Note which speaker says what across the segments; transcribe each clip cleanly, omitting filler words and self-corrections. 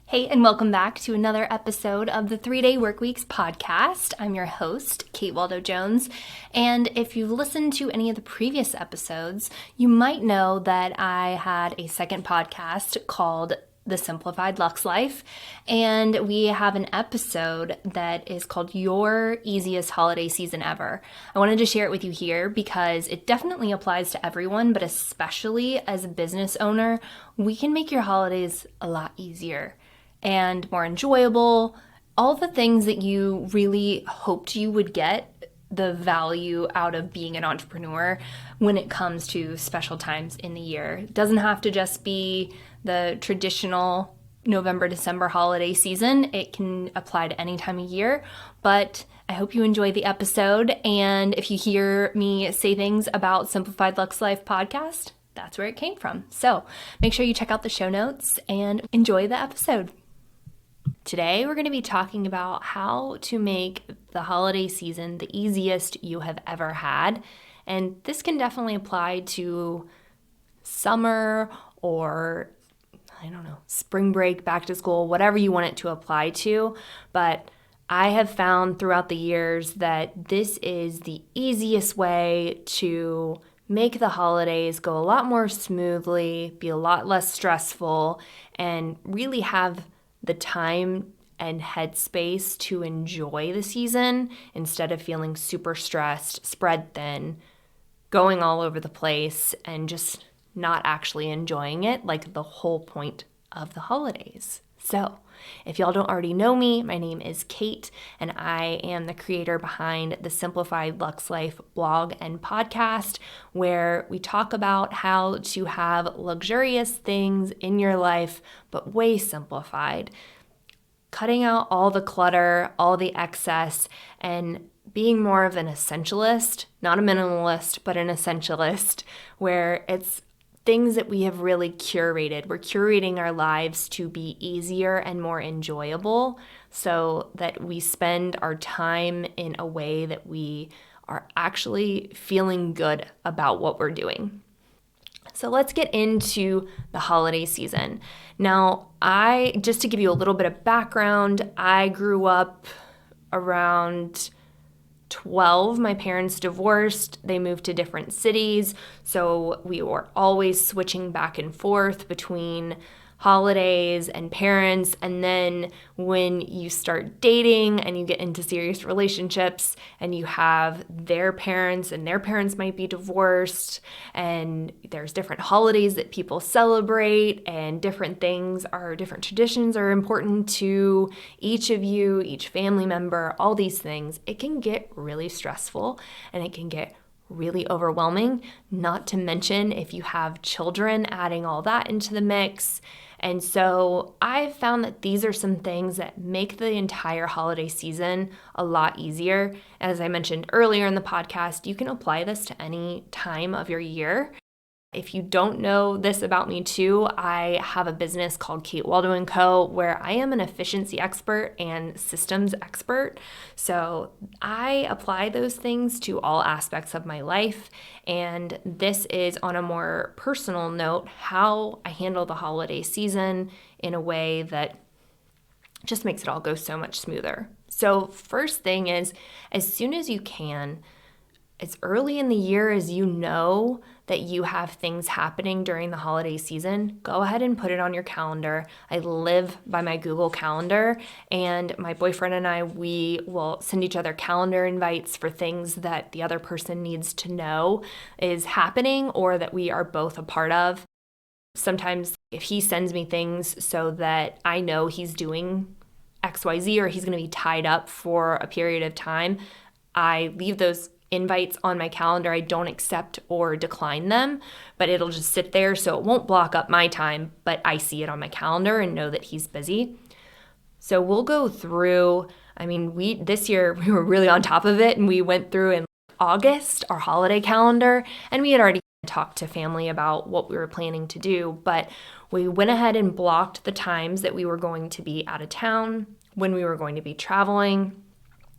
Speaker 1: Hey, and welcome back to another episode of the 3-Day Workweeks podcast. I'm your host, Kate Waldo Jones, and if you've listened to any of the previous episodes, you might know that I had a second podcast called The Simplified Lux Life, and we have an episode that is called Your Easiest Holiday Season Ever. I wanted to share it with you here because it definitely applies to everyone, but especially as a business owner, we can make your holidays a lot easier and more enjoyable, all the things that you really hoped you would get the value out of being an entrepreneur when it comes to special times in the year. It doesn't have to just be the traditional November, December holiday season. It can apply to any time of year, but I hope you enjoy the episode. And if you hear me say things about Simplified Lux Life podcast, that's where it came from. So make sure you check out the show notes and enjoy the episode. Today, we're going to be talking about how to make the holiday season the easiest you have ever had. And this can definitely apply to summer or, spring break, back to school, whatever you want it to apply to. But I have found throughout the years that this is the easiest way to make the holidays go a lot more smoothly, be a lot less stressful, and really have the time and headspace to enjoy the season instead of feeling super stressed, spread thin, going all over the place, and just not actually enjoying it, like the whole point of the holidays. So, if y'all don't already know me, my name is Kate, and I am the creator behind the Simplified Lux Life blog and podcast, where we talk about how to have luxurious things in your life, but way simplified. Cutting out all the clutter, all the excess, and being more of an essentialist, not a minimalist, but an essentialist, where it's things that we have really curated. We're curating our lives to be easier and more enjoyable so that we spend our time in a way that we are actually feeling good about what we're doing. So let's get into the holiday season. Now, just to give you a little bit of background, I grew up around 12. My parents divorced. They moved to different cities. So we were always switching back and forth between holidays and parents. And then when you start dating and you get into serious relationships and you have their parents and their parents might be divorced, and there's different holidays that people celebrate, and different traditions are important to each of you, each family member, all these things, it can get really stressful and it can get really overwhelming, not to mention if you have children, adding all that into the mix. And so I've found that these are some things that make the entire holiday season a lot easier. As I mentioned earlier in the podcast, you can apply this to any time of your year. If you don't know this about me too, I have a business called Kate Waldo & Co. where I am an efficiency expert and systems expert. So I apply those things to all aspects of my life. And this is on a more personal note, how I handle the holiday season in a way that just makes it all go so much smoother. So first thing is, as soon as you can, as early in the year as you know that you have things happening during the holiday season, go ahead and put it on your calendar. I live by my Google Calendar, and my boyfriend and I, we will send each other calendar invites for things that the other person needs to know is happening or that we are both a part of. Sometimes if he sends me things so that I know he's doing XYZ or he's going to be tied up for a period of time, I leave those invites on my calendar. I don't accept or decline them, but it'll just sit there so it won't block up my time, but I see it on my calendar and know that he's busy. So we'll go through, this year we were really on top of it, and we went through in August our holiday calendar, and we had already talked to family about what we were planning to do, but we went ahead and blocked the times that we were going to be out of town, when we were going to be traveling.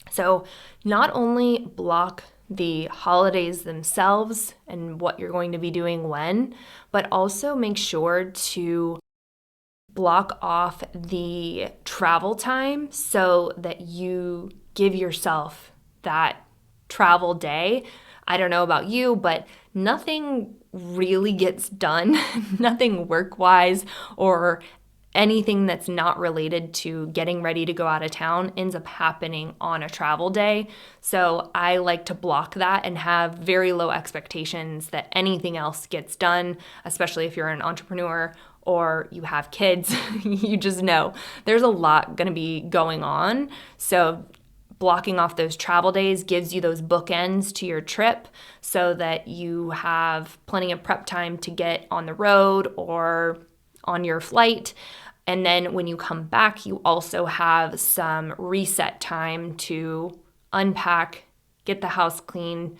Speaker 1: So not only block the holidays themselves and what you're going to be doing when, but also make sure to block off the travel time so that you give yourself that travel day. I don't know about you, but nothing really gets done, nothing work-wise or anything that's not related to getting ready to go out of town ends up happening on a travel day. So I like to block that and have very low expectations that anything else gets done, especially if you're an entrepreneur or you have kids. You just know there's a lot going to be going on. So blocking off those travel days gives you those bookends to your trip so that you have plenty of prep time to get on the road or on your flight. And then when you come back, you also have some reset time to unpack, get the house clean,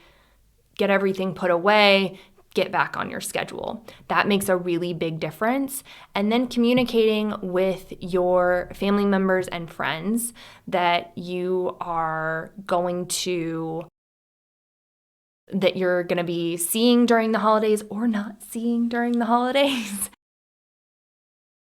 Speaker 1: get everything put away, get back on your schedule. That makes a really big difference. And then communicating with your family members and friends that you're going to be seeing during the holidays or not seeing during the holidays.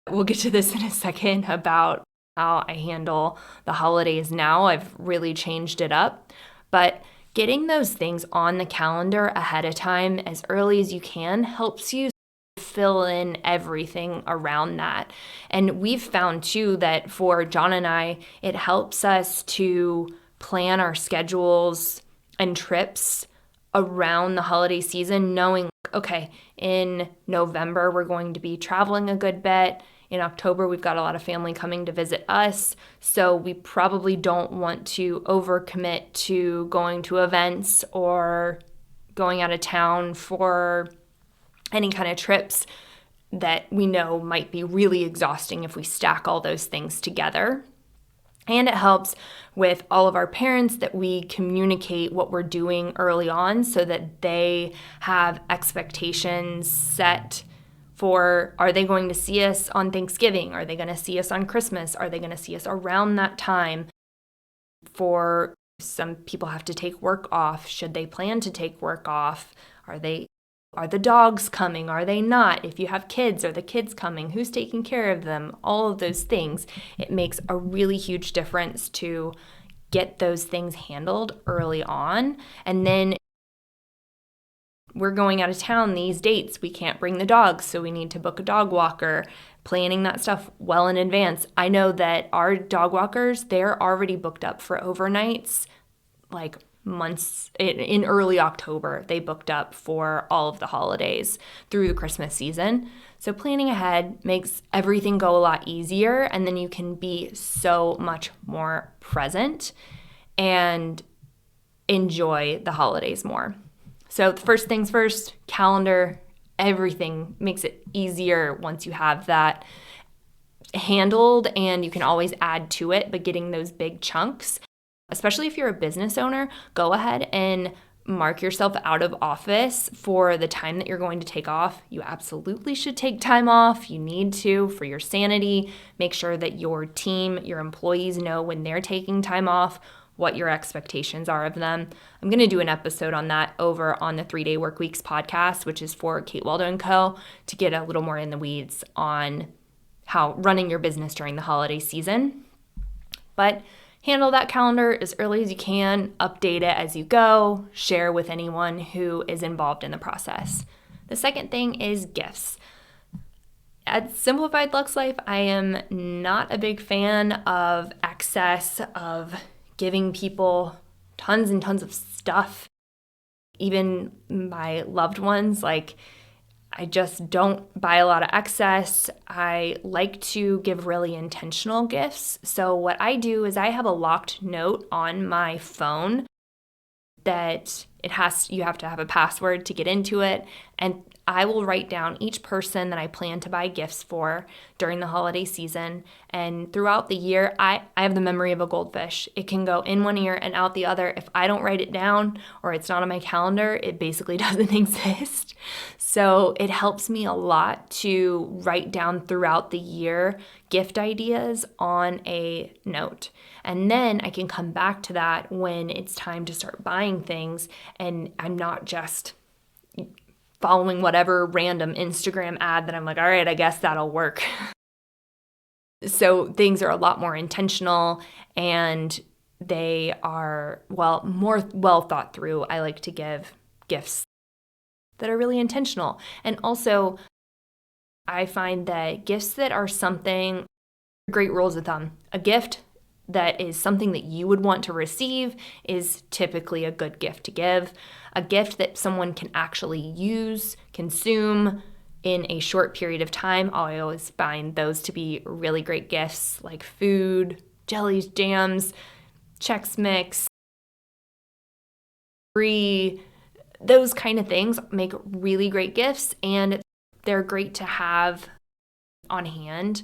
Speaker 1: We'll get to this in a second about how I handle the holidays now. I've really changed it up. But getting those things on the calendar ahead of time as early as you can helps you fill in everything around that. And we've found too that for John and I, it helps us to plan our schedules and trips around the holiday season, knowing, okay, in November, we're going to be traveling a good bit. In October, we've got a lot of family coming to visit us, so we probably don't want to overcommit to going to events or going out of town for any kind of trips that we know might be really exhausting if we stack all those things together. And it helps with all of our parents that we communicate what we're doing early on so that they have expectations set for, are they going to see us on Thanksgiving? Are they going to see us on Christmas? Are they going to see us around that time? For some people have to take work off. Should they plan to take work off? Are the dogs coming? Are they not? If you have kids, are the kids coming? Who's taking care of them? All of those things. It makes a really huge difference to get those things handled early on. And then we're going out of town these dates. We can't bring the dogs, so we need to book a dog walker, planning that stuff well in advance. I know that our dog walkers, they're already booked up for overnights, like months in early October. They booked up for all of the holidays through the Christmas season. So planning ahead makes everything go a lot easier, and then you can be so much more present and enjoy the holidays more. So first things first, calendar, everything makes it easier once you have that handled, and you can always add to it, but getting those big chunks, especially if you're a business owner, go ahead and mark yourself out of office for the time that you're going to take off. You absolutely should take time off. You need to for your sanity. Make sure that your team, your employees know when they're taking time off, what your expectations are of them. I'm going to do an episode on that over on the 3-Day Workweeks podcast, which is for Kate Waldo and Co., to get a little more in the weeds on how running your business during the holiday season. But handle that calendar as early as you can, update it as you go, share with anyone who is involved in the process. The second thing is gifts. At Simplified Lux Life, I am not a big fan of excess of giving people tons and tons of stuff. Even my loved ones, I just don't buy a lot of excess. I like to give really intentional gifts. So what I do is I have a locked note on my phone that you have to have a password to get into it. And I will write down each person that I plan to buy gifts for during the holiday season. And throughout the year, I have the memory of a goldfish. It can go in one ear and out the other. If I don't write it down or it's not on my calendar, it basically doesn't exist. So it helps me a lot to write down throughout the year gift ideas on a note. And then I can come back to that when it's time to start buying things, and I'm not just following whatever random Instagram ad that I'm like, all right, I guess that'll work. So things are a lot more intentional and they are, more well thought through. I like to give gifts that are really intentional. And also, I find that gifts that are something, great rules of thumb, a gift that is something that you would want to receive is typically a good gift to give. A gift that someone can actually use, consume in a short period of time, I always find those to be really great gifts, like food, jellies, jams, Chex Mix, free, those kind of things make really great gifts, and they're great to have on hand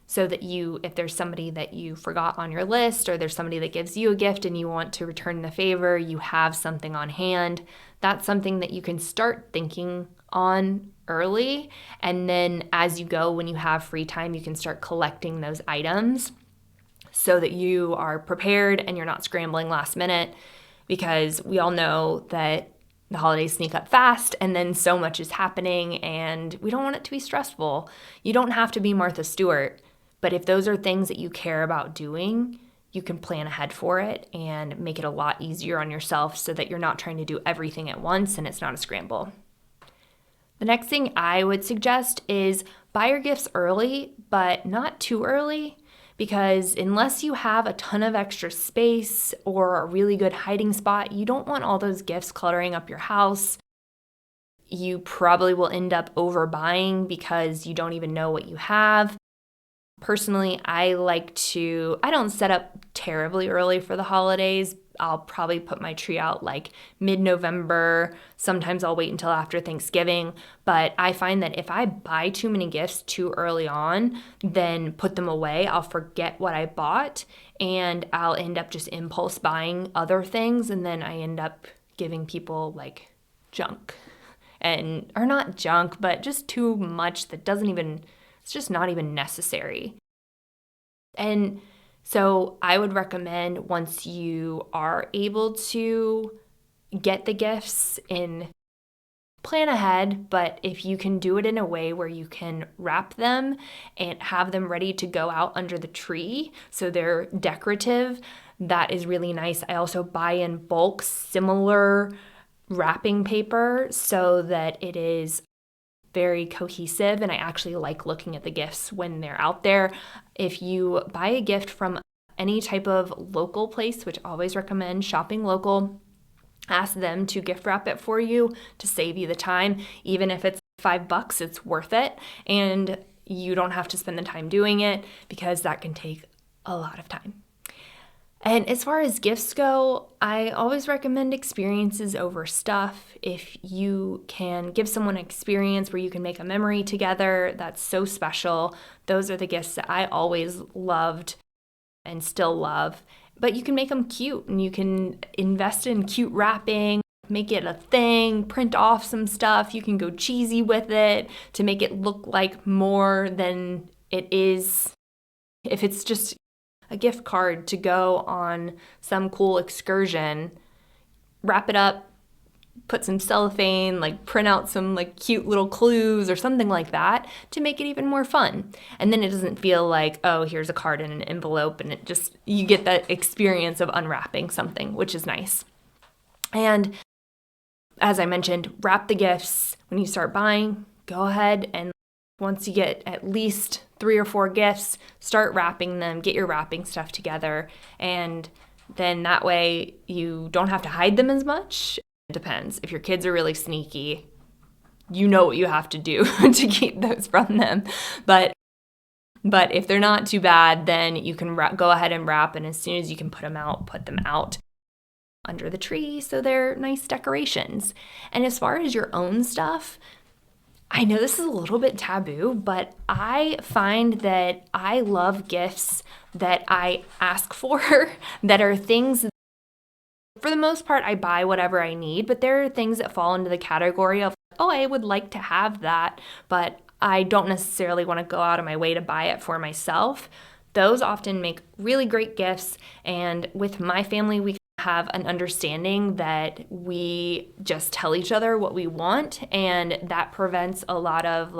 Speaker 1: so that if there's somebody that you forgot on your list, or there's somebody that gives you a gift and you want to return the favor, you have something on hand. That's something that you can start thinking on early. And then as you go, when you have free time, you can start collecting those items so that you are prepared and you're not scrambling last minute, because we all know that the holidays sneak up fast and then so much is happening and we don't want it to be stressful. You don't have to be Martha Stewart, but if those are things that you care about doing, you can plan ahead for it and make it a lot easier on yourself so that you're not trying to do everything at once and it's not a scramble. The next thing I would suggest is buy your gifts early, but not too early, because unless you have a ton of extra space or a really good hiding spot, you don't want all those gifts cluttering up your house. You probably will end up overbuying because you don't even know what you have. Personally, I don't set up terribly early for the holidays. I'll probably put my tree out like mid-November. Sometimes I'll wait until after Thanksgiving. But I find that if I buy too many gifts too early on, then put them away, I'll forget what I bought and I'll end up just impulse buying other things. And then I end up giving people like junk, or not junk, but just too much that it's just not even necessary. And so I would recommend, once you are able to get the gifts in, plan ahead, but if you can do it in a way where you can wrap them and have them ready to go out under the tree so they're decorative, that is really nice. I also buy in bulk similar wrapping paper so that it is very cohesive, and I actually like looking at the gifts when they're out there. If you buy a gift from any type of local place, which I always recommend shopping local, ask them to gift wrap it for you to save you the time. Even if it's $5, it's worth it, and you don't have to spend the time doing it because that can take a lot of time. And as far as gifts go, I always recommend experiences over stuff. If you can give someone an experience where you can make a memory together, that's so special. Those are the gifts that I always loved and still love. But you can make them cute, and you can invest in cute wrapping, make it a thing, print off some stuff. You can go cheesy with it to make it look like more than it is. If it's just a gift card to go on some cool excursion, wrap it up, put some cellophane, print out some cute little clues or something like that to make it even more fun. And then it doesn't feel like, oh, here's a card in an envelope, and you get that experience of unwrapping something, which is nice. And as I mentioned, wrap the gifts. When you start buying, go ahead and once you get at least 3 or 4 gifts, start wrapping them, get your wrapping stuff together, and then that way you don't have to hide them as much. It depends. If your kids are really sneaky, you know what you have to do to keep those from them. But if they're not too bad, then you can go ahead and wrap, and as soon as you can put them out under the tree so they're nice decorations. And as far as your own stuff, I know this is a little bit taboo, but I find that I love gifts that I ask for that are things, for the most part, I buy whatever I need, but there are things that fall into the category of, oh, I would like to have that, but I don't necessarily want to go out of my way to buy it for myself. Those often make really great gifts, and with my family, we have an understanding that we just tell each other what we want, and that prevents a lot of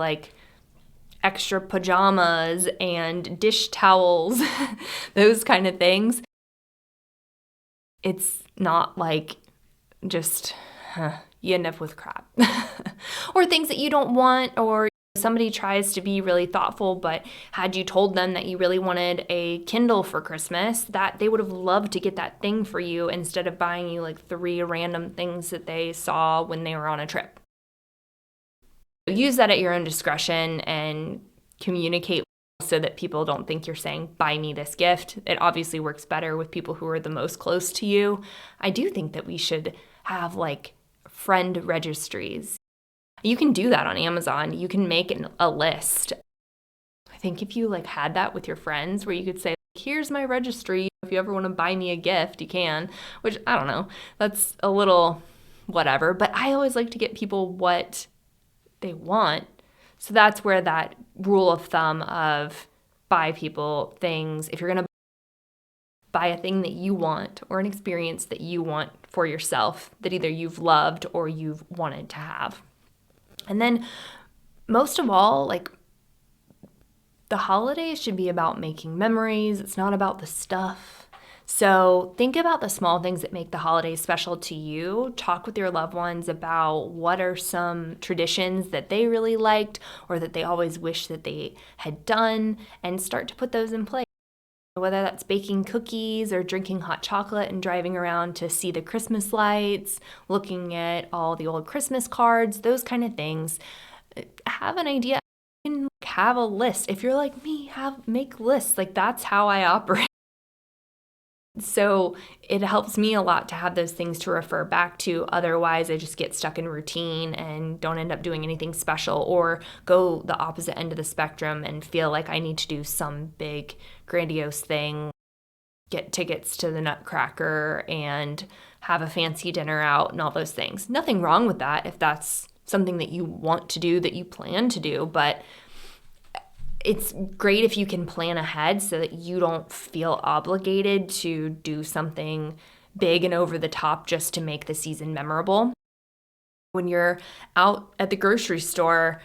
Speaker 1: extra pajamas and dish towels, those kind of things. It's not like just you end up with crap or things that you don't want, or somebody tries to be really thoughtful, but had you told them that you really wanted a Kindle for Christmas, that they would have loved to get that thing for you instead of buying you like 3 random things that they saw when they were on a trip. Use that at your own discretion and communicate so that people don't think you're saying, buy me this gift. It obviously works better with people who are the most close to you. I do think that we should have like friend registries. You can do that on Amazon. You can make a list. I think if you like had that with your friends where you could say, here's my registry. If you ever want to buy me a gift, you can, which I don't know. That's a little whatever, but I always like to get people what they want. So that's where that rule of thumb of buy people things. If you're going to buy a thing that you want or an experience that you want for yourself that either you've loved or you've wanted to have. And then most of all, like the holidays should be about making memories. It's not about the stuff. So think about the small things that make the holidays special to you. Talk with your loved ones about what are some traditions that they really liked or that they always wish that they had done, and start to put those in place. Whether that's baking cookies or drinking hot chocolate and driving around to see the Christmas lights, looking at all the old Christmas cards, those kind of things. Have an idea. You can have a list. If you're like me, make lists. Like that's how I operate. So it helps me a lot to have those things to refer back to. Otherwise, I just get stuck in routine and don't end up doing anything special, or go the opposite end of the spectrum and feel like I need to do some big grandiose thing, get tickets to the Nutcracker and have a fancy dinner out and all those things. Nothing wrong with that if that's something that you want to do, that you plan to do, but it's great if you can plan ahead so that you don't feel obligated to do something big and over the top just to make the season memorable. When you're out at the grocery store,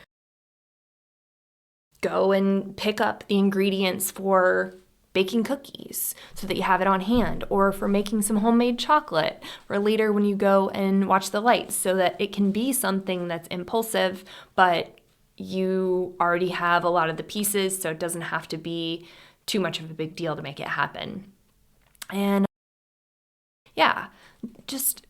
Speaker 1: go and pick up the ingredients for baking cookies so that you have it on hand, or for making some homemade chocolate for later when you go and watch the lights, so that it can be something that's impulsive, but you already have a lot of the pieces, so it doesn't have to be too much of a big deal to make it happen. And yeah, just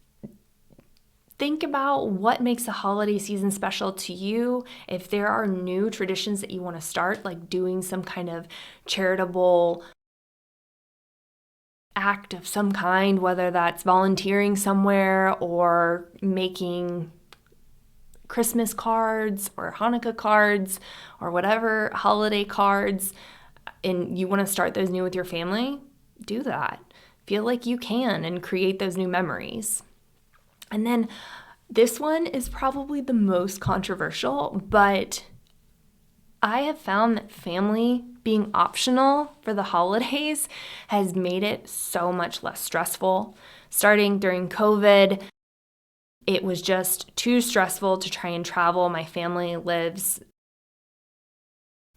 Speaker 1: think about what makes the holiday season special to you. If there are new traditions that you want to start, like doing some kind of charitable act of some kind, whether that's volunteering somewhere or making Christmas cards or Hanukkah cards or whatever holiday cards, and you want to start those new with your family, do that. Feel like you can and create those new memories. And then this one is probably the most controversial, but I have found that family being optional for the holidays has made it so much less stressful. Starting during COVID, it was just too stressful to try and travel. My family lives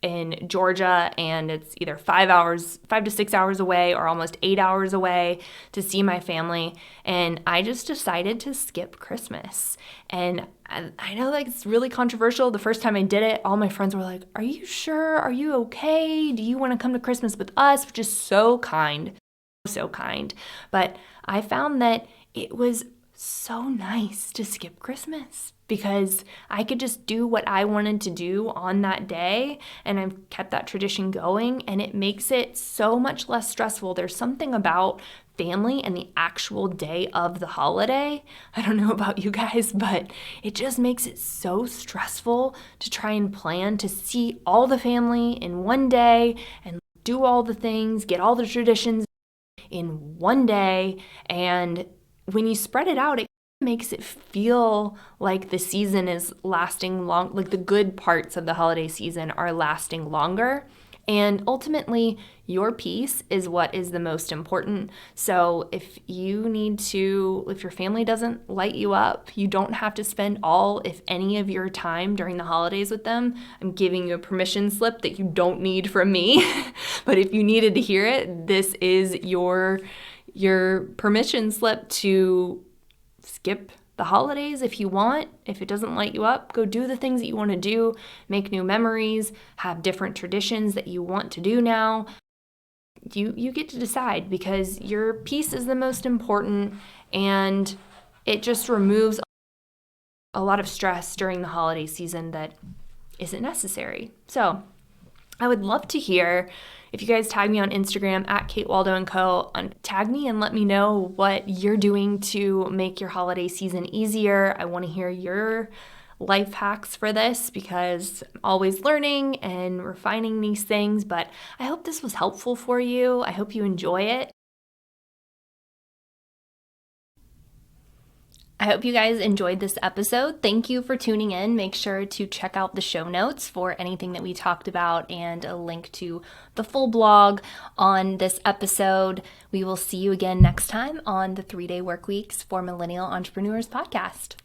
Speaker 1: in Georgia, and it's either 5 to 6 hours away or almost 8 hours away to see my family. And I just decided to skip Christmas. And I know that it's really controversial. The first time I did it, all my friends were like, "Are you sure? Are you okay? Do you want to come to Christmas with us?" Which is so kind. But I found that it was so nice to skip Christmas because I could just do what I wanted to do on that day, and I've kept that tradition going, and it makes it so much less stressful. There's something about family and the actual day of the holiday. I don't know about you guys, but it just makes it so stressful to try and plan to see all the family in one day and do all the things, get all the traditions in one day. And when you spread it out, it makes it feel like the season is lasting long, like the good parts of the holiday season are lasting longer. And ultimately, your peace is what is the most important. So if your family doesn't light you up, you don't have to spend all, if any, of your time during the holidays with them. I'm giving you a permission slip that you don't need from me. But if you needed to hear it, this is your permission slip to skip the holidays if you want. If it doesn't light you up, go do the things that you want to do, make new memories, have different traditions that you want to do now. You get to decide, because your peace is the most important, and it just removes a lot of stress during the holiday season that isn't necessary. So I would love to hear if you guys tag me on Instagram at Kate Waldo & Co. Tag me and let me know what you're doing to make your holiday season easier. I want to hear your life hacks for this, because I'm always learning and refining these things. But I hope this was helpful for you. I hope you enjoy it. I hope you guys enjoyed this episode. Thank you for tuning in. Make sure to check out the show notes for anything that we talked about and a link to the full blog on this episode. We will see you again next time on the 3-Day Workweeks for Millennial Entrepreneurs Podcast.